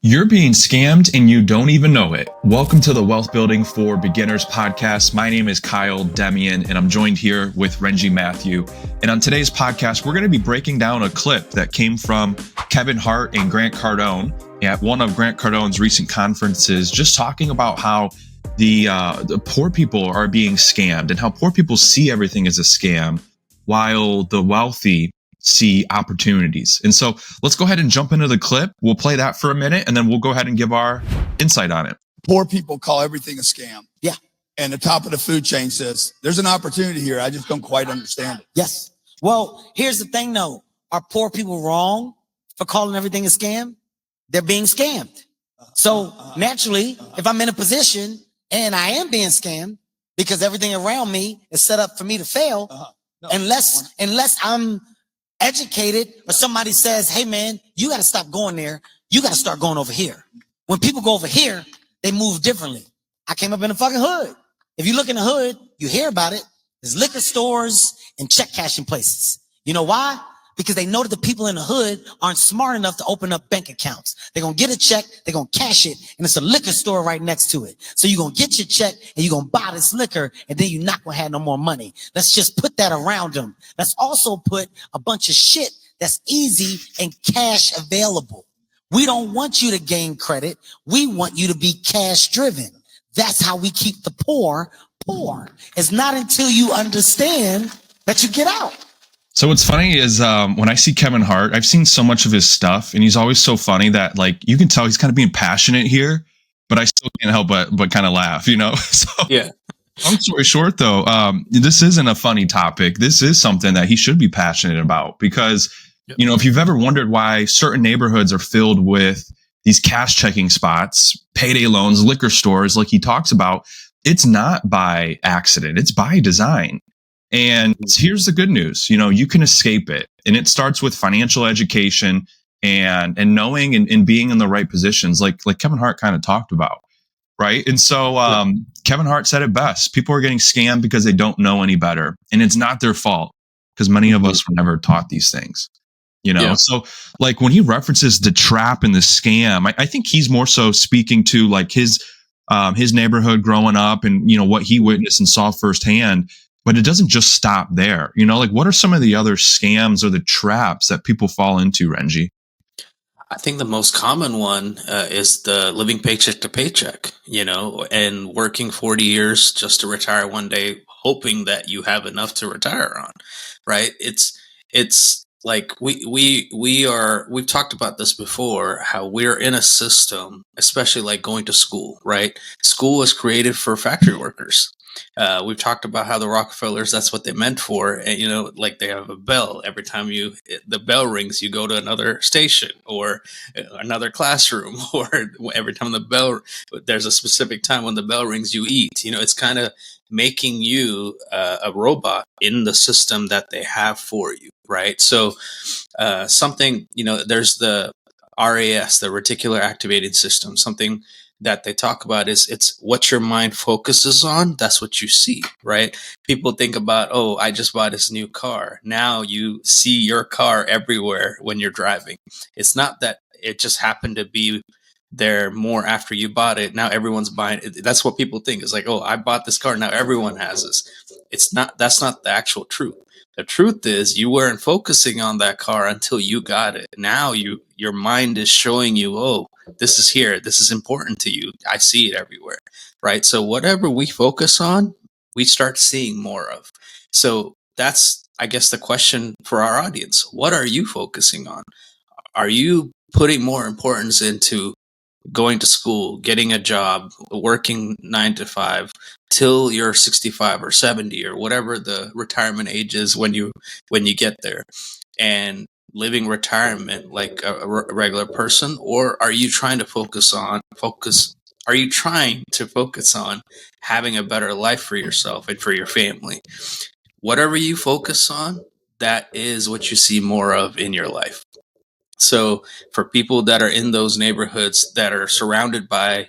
You're being scammed and you don't even know it. Welcome to the Wealth Building for Beginners podcast. My name is Kyle Demian, and I'm joined here with Renji Matthew. And on today's podcast, we're going to be breaking down a clip that came from Kevin Hart and Grant Cardone at one of Grant Cardone's recent conferences, just talking about how the poor people are being scammed and how poor people see everything as a scam, while the wealthy see opportunities. And so let's go ahead and jump into the clip. We'll play that for a minute, and then we'll go ahead and give our insight on it. Poor people call everything a scam. Yeah. And the top of the food chain says, there's an opportunity here. I just don't quite understand it. Yes. Well, here's the thing though. Are poor people wrong for calling everything a scam? They're being scammed. So naturally, if I'm in a position and I am being scammed because everything around me is set up for me to fail, unless I'm educated or somebody says, hey man, you got to stop going there. You got to start going over here. When people go over here, they move differently. I came up in the fucking hood. If you look in the hood, you hear about it. There's liquor stores and check cashing places. You know why? Because they know that the people in the hood aren't smart enough to open up bank accounts. They're going to get a check, they're going to cash it, and it's a liquor store right next to it. So you're going to get your check and you're going to buy this liquor, and then you're not going to have no more money. Let's just put that around them. Let's also put a bunch of shit that's easy and cash available. We don't want you to gain credit. We want you to be cash driven. That's how we keep the poor poor. It's not until you understand that you get out. So what's funny is when I see Kevin Hart, I've seen so much of his stuff, and he's always so funny that like you can tell he's kind of being passionate here, but I still can't help but kind of laugh, you know? So yeah. Long story short, though, this isn't a funny topic. This is something that he should be passionate about because, you know, if you've ever wondered why certain neighborhoods are filled with these cash checking spots, payday loans, liquor stores, like he talks about, it's not by accident. It's by design. And here's the good news, you know, you can escape it. And it starts with financial education and knowing and being in the right positions, like Kevin Hart kind of talked about. Right. And so Kevin Hart said it best. People are getting scammed because they don't know any better. And it's not their fault because many of us were never taught these things, you know. So like when he references the trap and the scam, I think he's more so speaking to like his neighborhood growing up and, you know, what he witnessed and saw firsthand. But it doesn't just stop there. You know, like what are some of the other scams or the traps that people fall into, Renji? I think the most common one is the living paycheck to paycheck, you know, and working 40 years just to retire one day, hoping that you have enough to retire on, right? It's like we've talked about this before, how we're in a system, especially like going to school, right? School was created for factory workers. We've talked about how the Rockefellers, that's what they meant for. And, you know, like they have a bell. Every time the bell rings, you go to another station or another classroom, or every time there's a specific time when the bell rings, you eat. You know, it's kind of making you a robot in the system that they have for you, right? So something, you know, there's the RAS, the reticular activating system, something that they talk about is it's what your mind focuses on. That's what you see, right? People think about, oh, I just bought this new car. Now you see your car everywhere when you're driving. It's not that it just happened to be there more after you bought it. Now everyone's buying it. That's what people think. It's like, oh, I bought this car. Now everyone has this. It's not, that's not the actual truth. The truth is you weren't focusing on that car until you got it. Now your mind is showing you, oh, this is here. This is important to you. I see it everywhere, right? So whatever we focus on, we start seeing more of. So that's, I guess, the question for our audience. What are you focusing on? Are you putting more importance into going to school, getting a job, working 9 to 5 till you're 65 or 70 or whatever the retirement age is when you get there, and living retirement like a regular person? Or are you trying to focus on having a better life for yourself and for your family? Whatever you focus on, that is what you see more of in your life. So for people that are in those neighborhoods that are surrounded by,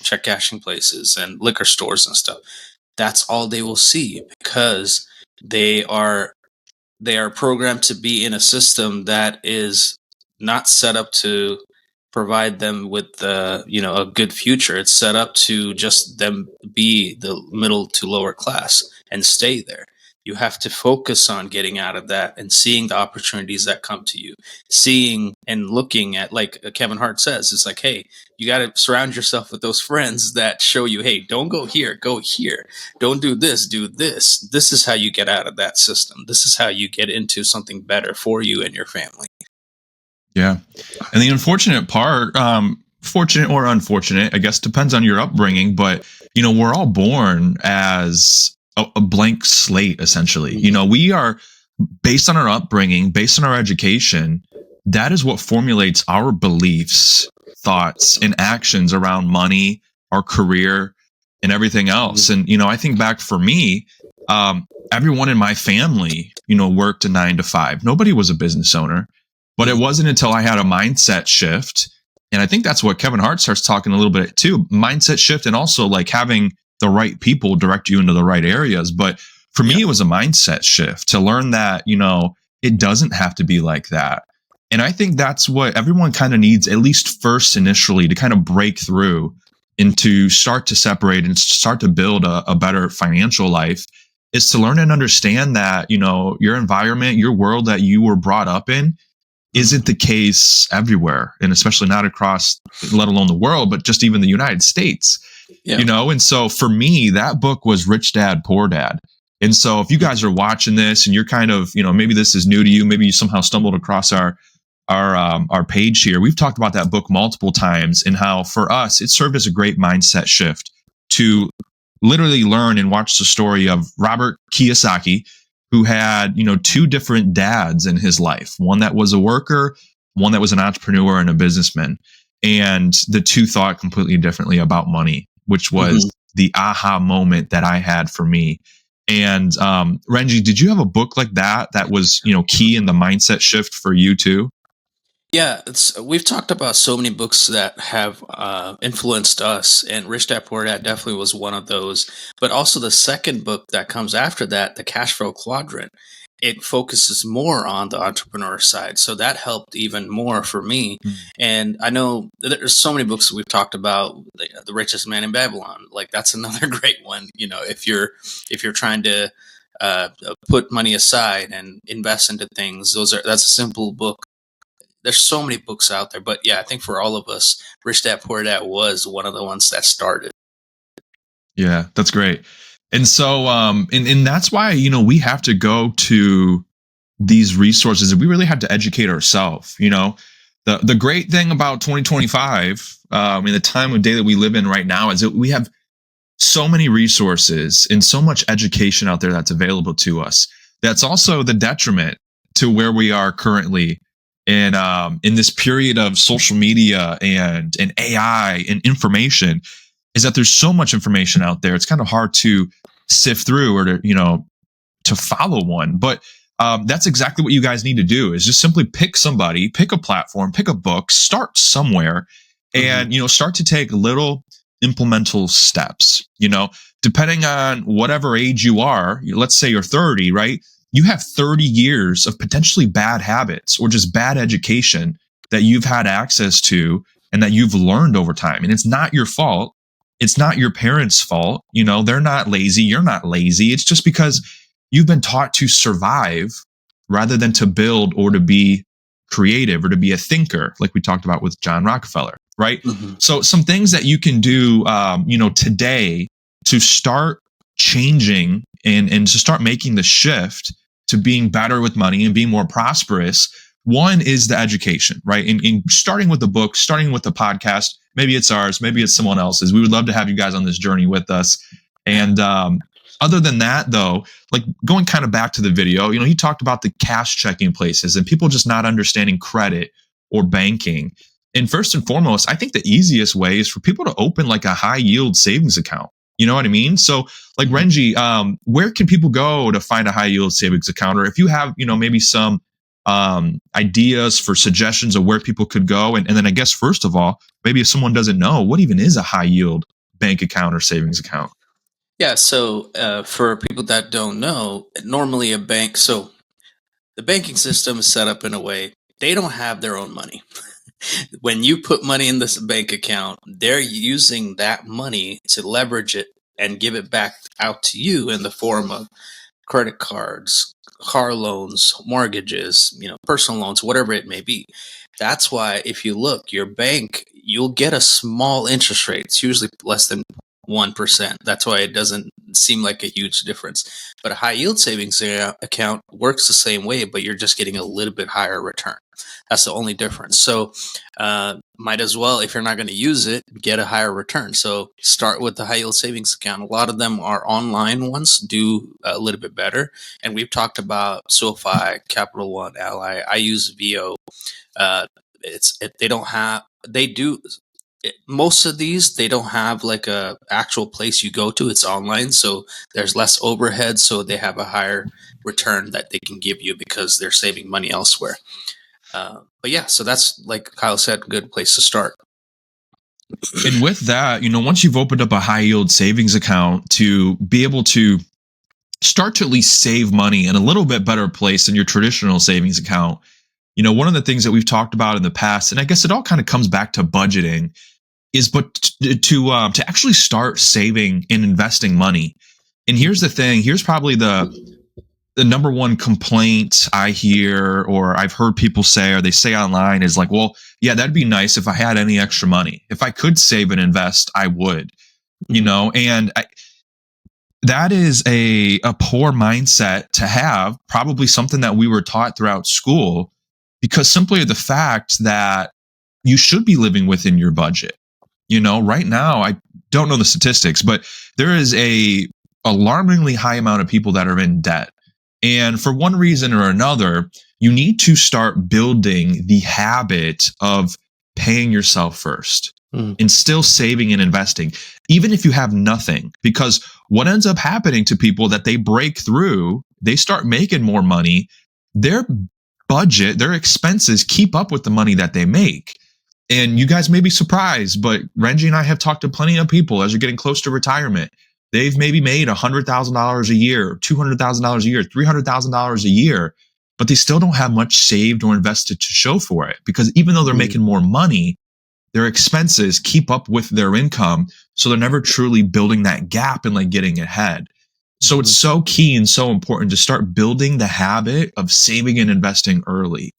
check cashing places and liquor stores and stuff, that's all they will see, because they are programmed to be in a system that is not set up to provide them with a good future. It's set up to just them be the middle to lower class and stay there. You have to focus on getting out of that and seeing the opportunities that come to you, seeing and looking at, like Kevin Hart says, it's like, hey, you got to surround yourself with those friends that show you, hey, don't go here, go here. Don't do this, do this. This is how you get out of that system. This is how you get into something better for you and your family. Yeah. And the unfortunate part, fortunate or unfortunate, I guess depends on your upbringing, but we're all born as a blank slate, essentially. We are based on our upbringing, based on our education. That is what formulates our beliefs, thoughts, and actions around money, our career, and everything else. And, I think back for me, everyone in my family, worked a 9 to 5. Nobody was a business owner. But it wasn't until I had a mindset shift. And I think that's what Kevin Hart starts talking a little bit too, mindset shift, and also like having the right people direct you into the right areas. But for me, it was a mindset shift to learn that, it doesn't have to be like that. And I think that's what everyone kind of needs, at least first initially, to kind of break through and to start to separate and start to build a better financial life, is to learn and understand that, your environment, your world that you were brought up in, isn't the case everywhere, and especially not across, let alone the world, but just even the United States. And so for me, that book was Rich Dad, Poor Dad. And so if you guys are watching this and you're kind of, maybe this is new to you, maybe you somehow stumbled across our page here, we've talked about that book multiple times, and how for us, it served as a great mindset shift to literally learn and watch the story of Robert Kiyosaki, who had, 2 different dads in his life, one that was a worker, one that was an entrepreneur and a businessman. And the 2 thought completely differently about money, which was the aha moment that I had for me. And Renji, did you have a book like that was, key in the mindset shift for you too? Yeah, we've talked about so many books that have influenced us, and Rich Dad Poor Dad definitely was one of those. But also the second book that comes after that, The Cash Flow Quadrant, it focuses more on the entrepreneur side. So that helped even more for me. And I know there's so many books that we've talked about, The Richest Man in Babylon. Like, that's another great one. If you're trying to put money aside and invest into things, that's a simple book. There's so many books out there, but yeah, I think for all of us, Rich Dad Poor Dad was one of the ones that started. Yeah, that's great. And so, and that's why, we have to go to these resources, and we really have to educate ourselves. The great thing about 2025, in the time of day that we live in right now, is that we have so many resources and so much education out there that's available to us. That's also the detriment to where we are currently in this period of social media and AI and information, is that there's so much information out there. It's kind of hard to sift through or to follow one. But that's exactly what you guys need to do, is just simply pick somebody, pick a platform, pick a book, start somewhere, and, start to take little implementable steps, depending on whatever age you are. Let's say you're 30, right? You have 30 years of potentially bad habits or just bad education that you've had access to and that you've learned over time. And it's not your fault. It's not your parents' fault. They're not lazy. You're not lazy. It's just because you've been taught to survive rather than to build or to be creative or to be a thinker, like we talked about with John Rockefeller, right? So some things that you can do, today to start changing and to start making the shift to being better with money and being more prosperous. One is the education, right? In starting with the book, starting with the podcast, maybe it's ours, maybe it's someone else's. We would love to have you guys on this journey with us. And other than that, though, like going kind of back to the video, he talked about the cash checking places and people just not understanding credit or banking. And first and foremost, I think the easiest way is for people to open like a high yield savings account. You know what I mean? So like Renji, where can people go to find a high yield savings account? Or if you have, maybe some ideas for suggestions of where people could go. And then I guess, first of all, maybe if someone doesn't know, what even is a high yield bank account or savings account? Yeah. So for people that don't know, normally a bank, so the banking system is set up in a way they don't have their own money. When you put money in this bank account, they're using that money to leverage it and give it back out to you in the form of credit cards, car loans, mortgages, personal loans, whatever it may be. That's why if you look, your bank, you'll get a small interest rate. It's usually less than 1%. That's why it doesn't seem like a huge difference. But a high yield savings account works the same way, but you're just getting a little bit higher return. That's the only difference. So might as well, if you're not going to use it, get a higher return. So start with the high yield savings account. A lot of them are online ones, do a little bit better. And we've talked about SoFi, Capital One, Ally. I use VO. Most of these, they don't have like a actual place you go to. It's online. So there's less overhead. So they have a higher return that they can give you because they're saving money elsewhere. But yeah, so that's, like Kyle said, a good place to start. And with that, once you've opened up a high yield savings account, to be able to start to at least save money in a little bit better place than your traditional savings account. One of the things that we've talked about in the past, and I guess it all kind of comes back to budgeting, is to actually start saving and investing money. And here's the thing. Here's probably the number one complaint I hear, or I've heard people say, or they say online, is like, well, yeah, that'd be nice if I had any extra money. If I could save and invest, I would, and that is a poor mindset to have, probably something that we were taught throughout school, because simply the fact that you should be living within your budget. Right now, I don't know the statistics, but there is a alarmingly high amount of people that are in debt. And for one reason or another, you need to start building the habit of paying yourself first and still saving and investing, even if you have nothing. Because what ends up happening to people that they break through, they start making more money, their budget, their expenses keep up with the money that they make. And you guys may be surprised, but Renji and I have talked to plenty of people as you're getting close to retirement. They've maybe made $100,000 a year, $200,000 a year, $300,000 a year, but they still don't have much saved or invested to show for it, because even though they're making more money, their expenses keep up with their income. So they're never truly building that gap and like getting ahead. So it's so key and so important to start building the habit of saving and investing early.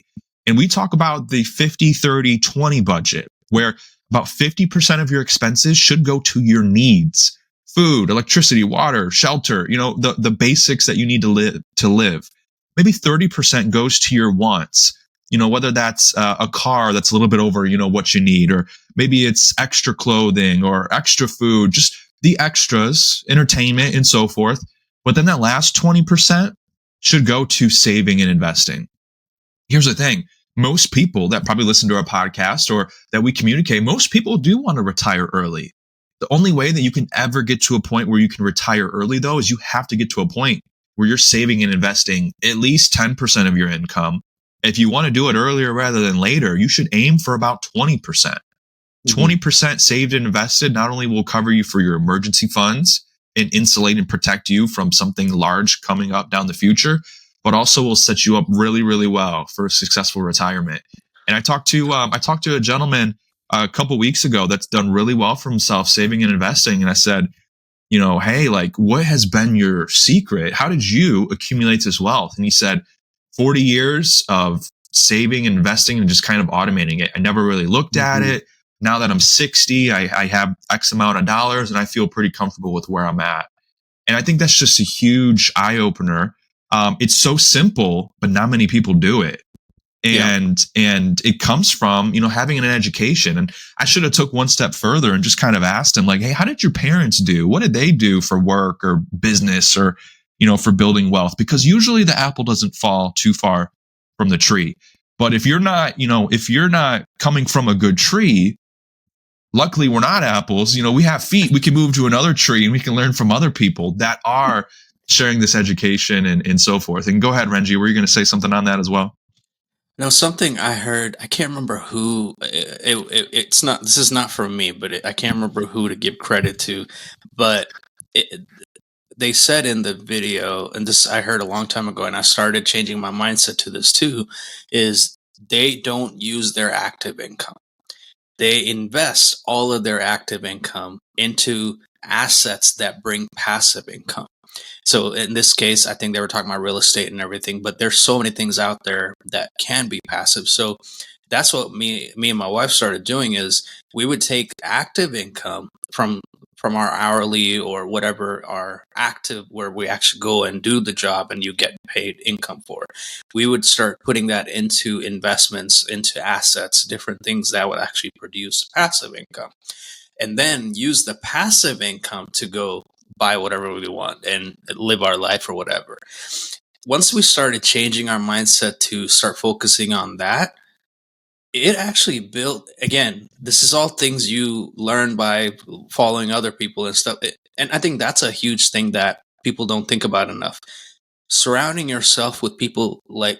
And we talk about the 50-30-20 budget, where about 50% of your expenses should go to your needs: food, electricity, water, shelter, the basics that you need to live. Maybe 30% goes to your wants, whether that's a car that's a little bit over, what you need, or maybe it's extra clothing or extra food, just the extras, entertainment, and so forth. But then that last 20% should go to saving and investing. Here's the thing. Most people that probably listen to our podcast or that we communicate, most people do want to retire early. The only way that you can ever get to a point where you can retire early, though, is you have to get to a point where you're saving and investing at least 10% of your income. If you want to do it earlier rather than later, you should aim for about 20%. 20% saved and invested not only will cover you for your emergency funds and insulate and protect you from something large coming up down the future, but also will set you up really, really well for a successful retirement. And I talked to a gentleman a couple weeks ago that's done really well for himself, saving and investing. And I said, hey, like, what has been your secret? How did you accumulate this wealth? And he said, 40 years of saving and investing and just kind of automating it. I never really looked at it. Now that I'm 60, I have X amount of dollars and I feel pretty comfortable with where I'm at. And I think that's just a huge eye opener. It's so simple, but not many people do it. And it comes from, having an education. And I should have took one step further and just kind of asked him, like, hey, how did your parents do? What did they do for work or business or, for building wealth? Because usually the apple doesn't fall too far from the tree. But if you're not, if you're not coming from a good tree, luckily we're not apples. We have feet. We can move to another tree and we can learn from other people that are sharing this education and so forth. And go ahead, Renji, were you going to say something on that as well? No, something I heard, I can't remember who, it's not, this is not from me, but I can't remember who to give credit to, but they said in the video, and this I heard a long time ago, and I started changing my mindset to this too, is they don't use their active income. They invest all of their active income into assets that bring passive income. So in this case, I think they were talking about real estate and everything, but there's so many things out there that can be passive. So that's what me and my wife started doing is we would take active income from our hourly or whatever our active where we actually go and do the job and you get paid income for it. We would start putting that into investments, into assets, different things that would actually produce passive income. And then use the passive income to go buy whatever we want and live our life or whatever. Once we started changing our mindset to start focusing on that, it actually built, again, this is all things you learn by following other people and stuff. And I think that's a huge thing that people don't think about enough. Surrounding yourself with people like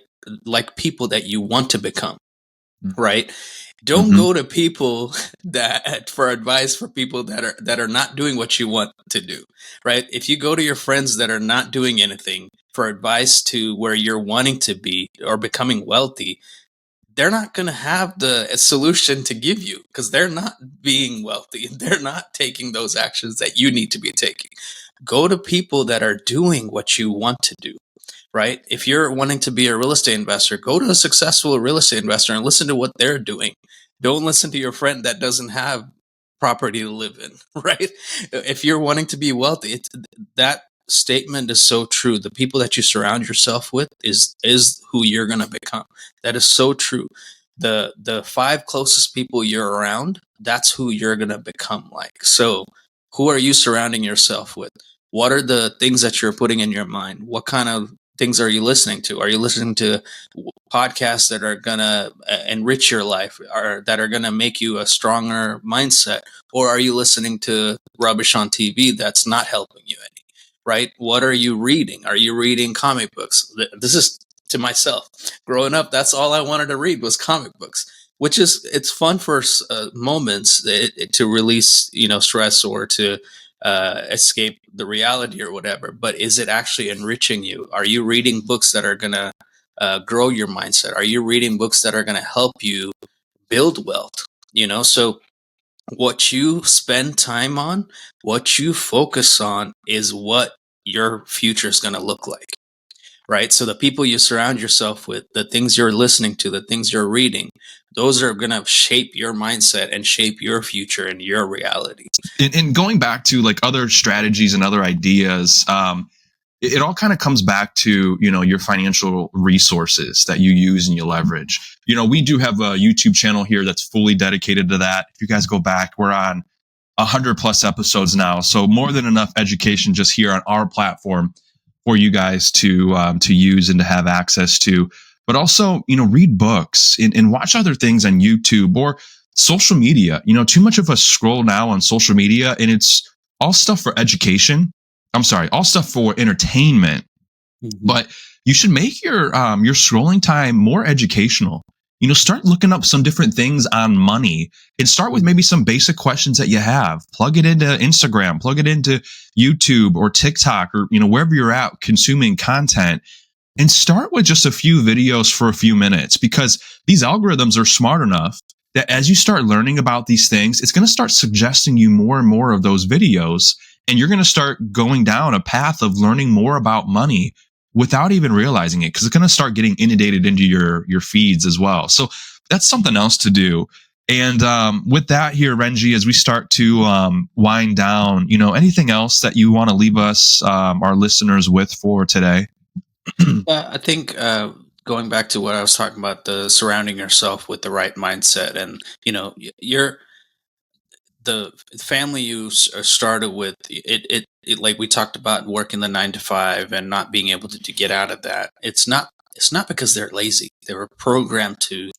people that you want to become, right? Don't go to people that for advice for people that are not doing what you want to do, right? If you go to your friends that are not doing anything for advice to where you're wanting to be or becoming wealthy, they're not going to have the solution to give you because they're not being wealthy. They're not taking those actions that you need to be taking. Go to people that are doing what you want to do. Right? If you're wanting to be a real estate investor, go to a successful real estate investor and listen to what they're doing. Don't listen to your friend that doesn't have property to live in, right? If you're wanting to be wealthy, that statement is so true. The people that you surround yourself with is who you're going to become. That is so true. The 5 closest people you're around, that's who you're going to become like. So, who are you surrounding yourself with? What are the things that you're putting in your mind? What kind of things are you listening to? Are you listening to podcasts that are going to enrich your life or that are going to make you a stronger mindset? Or are you listening to rubbish on TV that's not helping you any, right? What are you reading? Are you reading comic books? This is to myself. Growing up, that's all I wanted to read was comic books, which is, it's fun for moments to release, stress or to escape the reality or whatever, but is it actually enriching you? Are you reading books that are going to grow your mindset? Are you reading books that are going to help you build wealth? So what you spend time on, what you focus on is what your future is going to look like. Right? So the people you surround yourself with, the things you're listening to, the things you're reading, those are going to shape your mindset and shape your future and your reality. And going back to like other strategies and other ideas, it all kind of comes back to, your financial resources that you use and you leverage. We do have a YouTube channel here that's fully dedicated to that. If you guys go back, we're on 100+ episodes now. So more than enough education just here on our platform for you guys to use and to have access to. But also, read books and watch other things on YouTube or social media. Too much of us scroll now on social media and it's all stuff for education. I'm sorry, all stuff for entertainment. Mm-hmm. But you should make your scrolling time more educational. Start looking up some different things on money and start with maybe some basic questions that you have. Plug it into Instagram, plug it into YouTube or TikTok or, wherever you're at consuming content, and start with just a few videos for a few minutes, because these algorithms are smart enough that as you start learning about these things, it's going to start suggesting you more and more of those videos. And you're going to start going down a path of learning more about money without even realizing it, because it's going to start getting inundated into your feeds as well. So that's something else to do. And with that here, Renji, as we start to wind down, anything else that you want to leave us, our listeners, with for today? I think going back to what I was talking about, the surrounding yourself with the right mindset, and the family you started with, it like we talked about, working the 9 to 5 and not being able to get out of that. It's not because they're lazy. They were programmed to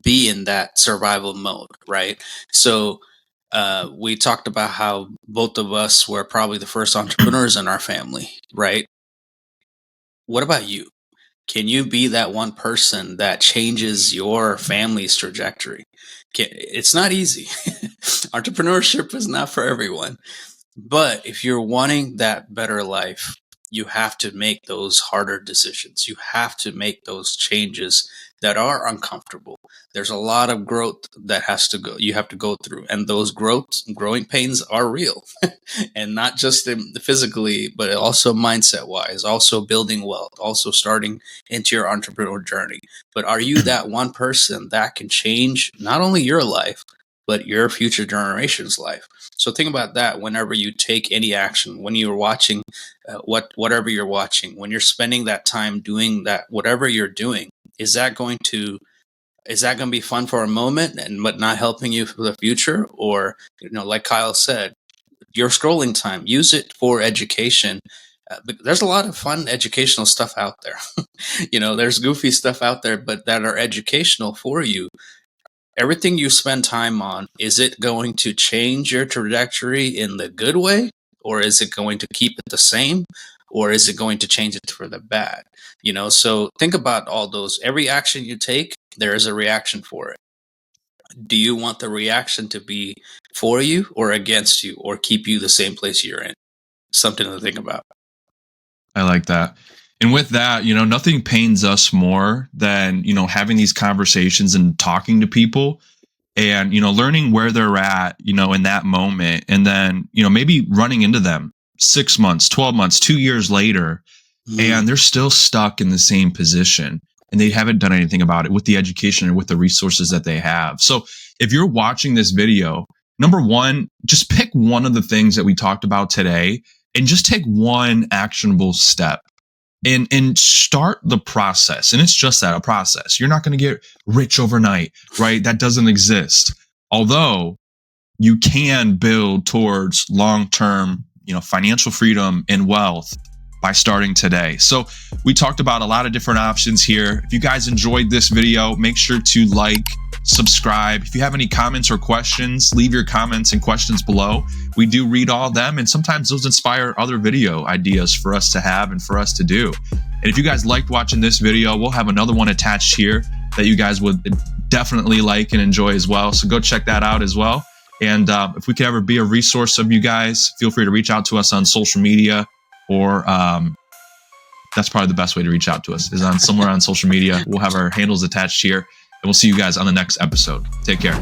be in that survival mode, right? So we talked about how both of us were probably the first entrepreneurs in our family, right? What about you? Can you be that one person that changes your family's trajectory? It's not easy. Entrepreneurship is not for everyone. But if you're wanting that better life, you have to make those harder decisions. You have to make those changes that are uncomfortable. There's a lot of growth that you have to go through. And those growing pains are real. And not just physically, but also mindset wise, also building wealth, also starting into your entrepreneurial journey. But are you that one person that can change not only your life, but your future generation's life? So think about that whenever you take any action, when you're watching whatever you're watching, when you're spending that time doing that, whatever you're doing, is that going to be fun for a moment and but not helping you for the future? Or, like Kyle said, your scrolling time, use it for education. But there's a lot of fun educational stuff out there. There's goofy stuff out there, but that are educational for you. Everything you spend time on, is it going to change your trajectory in the good way? Or is it going to keep it the same? Or is it going to change it for the bad? So think about all those. Every action you take, there is a reaction for it. Do you want the reaction to be for you or against you, or keep you the same place you're in? Something to think about. I like that. And with that, nothing pains us more than, having these conversations and talking to people and, learning where they're at, in that moment. And then, maybe running into them 6 months, 12 months, 2 years later, and they're still stuck in the same position and they haven't done anything about it with the education or with the resources that they have. So if you're watching this video, number one, just pick one of the things that we talked about today and just take one actionable step and start the process. And it's just that, a process. You're not going to get rich overnight, right? That doesn't exist. Although you can build towards long-term, financial freedom and wealth by starting today. So we talked about a lot of different options here. If you guys enjoyed this video, make sure to like, subscribe. If you have any comments or questions, leave your comments and questions below. We do read all of them, and sometimes those inspire other video ideas for us to have and for us to do. And if you guys liked watching this video, we'll have another one attached here that you guys would definitely like and enjoy as well. So go check that out as well. And if we could ever be a resource of you guys, feel free to reach out to us on social media, or that's probably the best way to reach out to us, is on somewhere on social media. We'll have our handles attached here, and we'll see you guys on the next episode. Take care.